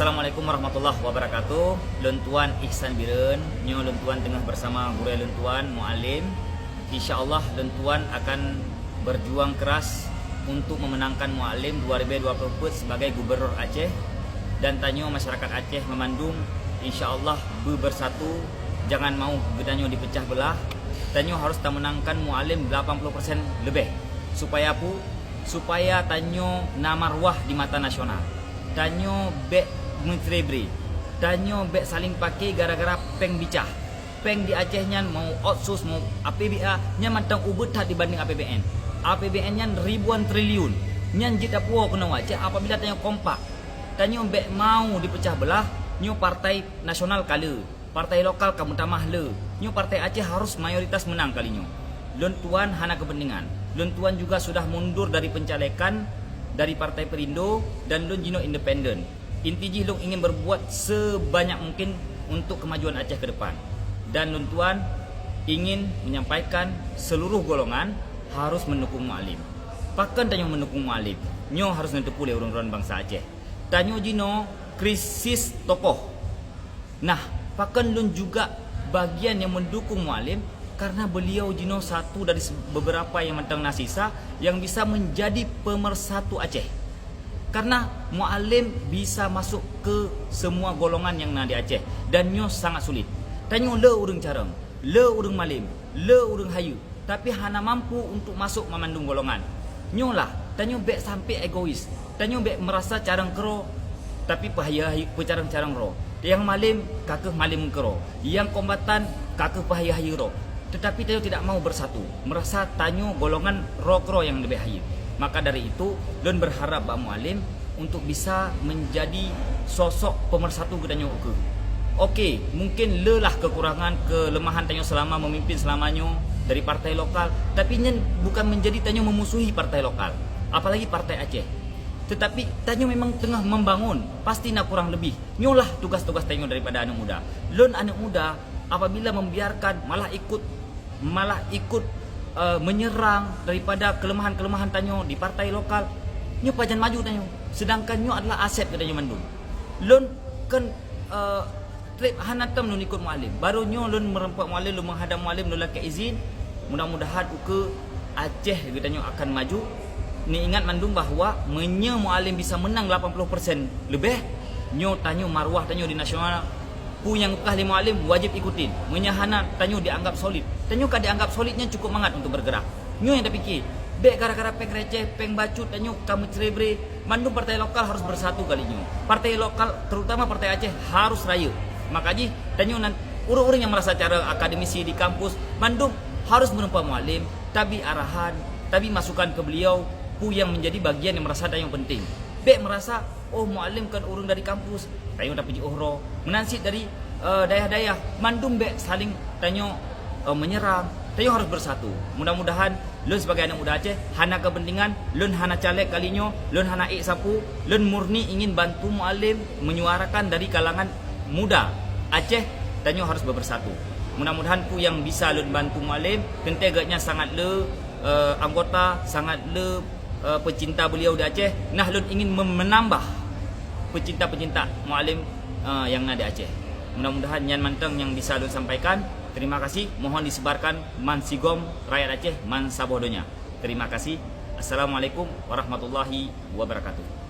Assalamualaikum warahmatullahi wabarakatuh. Luntuan Ihsan Biren, nyo luntuan tengah bersama guru luntuan Muallim. InsyaAllah luntuan akan berjuang keras untuk memenangkan Muallim 2020 sebagai Gubernur Aceh. Dan tanyo masyarakat Aceh memandung InsyaAllah bersatu, jangan mau gedanyo dipecah belah. Tanyo harus menangkan Muallim 80% lebih. Supaya apa? Supaya tanyo namarwah di mata nasional. Tanyo bek mentrebri, tanyo bek saling pakai gara-gara peng bicah. Peng di Aceh nyan mau outsource mau APBA nyan mantang ubud tak dibanding APBN. APBN nyan ribuan triliun. Nyan jita puo kena Aceh apabila tanyo kompak. Tanyo bek mau dipecah belah, nyo partai nasional kala, partai lokal kamu tamah le. Nyo partai Aceh harus mayoritas menang kalinya. Luntuan hana kepentingan. Luntuan juga sudah mundur dari pencalekan dari Partai Perindo dan Lun Jino Independen. Inti Lung ingin berbuat sebanyak mungkin untuk kemajuan Aceh ke depan. Dan Luntuan ingin menyampaikan seluruh golongan harus mendukung Muallim. Pakan tanyo mendukung Muallim, nyo harus nentuku le urun-urun bangsa Aceh. Tanyo Jino krisis tokoh. Nah, pakan Lun juga bagian yang mendukung Muallim karena beliau Jino satu dari beberapa yang mentang nasisa yang bisa menjadi pemersatu Aceh. Karena Muallim bisa masuk ke semua golongan yang ada di Aceh dan nyo sangat sulit. Tanyo le urang carang, le urang malim, le urang hayu, tapi hana mampu untuk masuk memandung golongan. Nyo lah, tanyo bek sampai egois. Tanyo bek merasa carang kero tapi pecarang-carang ro. Yang malim kakeh malim kero, yang kombatan kakeh pahaya-hayu ro. Tetapi tanyo tidak mau bersatu, merasa tanyo golongan rokro yang lebih hayat. Maka dari itu, Lun berharap Pak Muallim untuk bisa menjadi sosok pemersatu ke tanyo ke. Okey, mungkin lelah kekurangan, kelemahan tanyo selama memimpin selamanya dari partai lokal, tapi nyen bukan menjadi tanyo memusuhi partai lokal, apalagi partai Aceh. Tetapi tanyo memang tengah membangun, pasti nak kurang lebih. Nyolah tugas-tugas tanyo daripada anak muda. Lun anak muda apabila membiarkan malah ikut menyerang daripada kelemahan-kelemahan tanyo di partai lokal, nyo pajan maju tanyo. Sedangkan nyo adalah aset ke tanyo mandung. Lun kan trip hanatam nun ikut Muallim. Baru nyo lun merempak Muallim, lun menghadap Muallim, lun laki izin. Mudah-mudahan uke Aceh ke tanyo akan maju. Ni ingat mandung bahawa menye Muallim bisa menang 80% lebih, nyo tanyo marwah tanyo di nasional. Pu yang ahli Muallim wajib ikutin. Menyahana tanyo dianggap solid. Tanyo kan dianggap solidnya cukup mangat untuk bergerak. Nyo yang terfikir, bek gara-gara peng receh, peng bacut, tanyo kamu cerebre. Mandung partai lokal harus bersatu kali nyo. Partai lokal, terutama partai Aceh harus raya. Makanya tanyo orang-orang yang merasa cara akademisi di kampus, mandung harus menempa Muallim, tapi arahan, tapi masukan ke beliau, pu yang menjadi bagian yang merasa tanyo penting. Bek merasa, oh Muallim kan urung dari kampus, tanyo dapat pergi ohro, menansit dari daerah-daerah, mandum bek saling tanyo menyerang, tanyo harus bersatu. Mudah-mudahan lun sebagai anak muda Aceh, hana kepentingan, lun hana caleg kalinyo, lun hana sapu, lun murni ingin bantu Muallim menyuarakan dari kalangan muda Aceh, tanyo harus bersatu. Mudah-mudahan pu yang bisa lun bantu Muallim, kenteganya sangat le anggota, sangat le pecinta beliau di Aceh. Nah, lun ingin menambah pecinta-pecinta Muallim yang ada di Aceh. Mudah-mudahan nyan manteng yang bisa lun sampaikan. Terima kasih. Mohon disebarkan man sigom rakyat Aceh man sabodonya. Terima kasih. Assalamualaikum warahmatullahi wabarakatuh.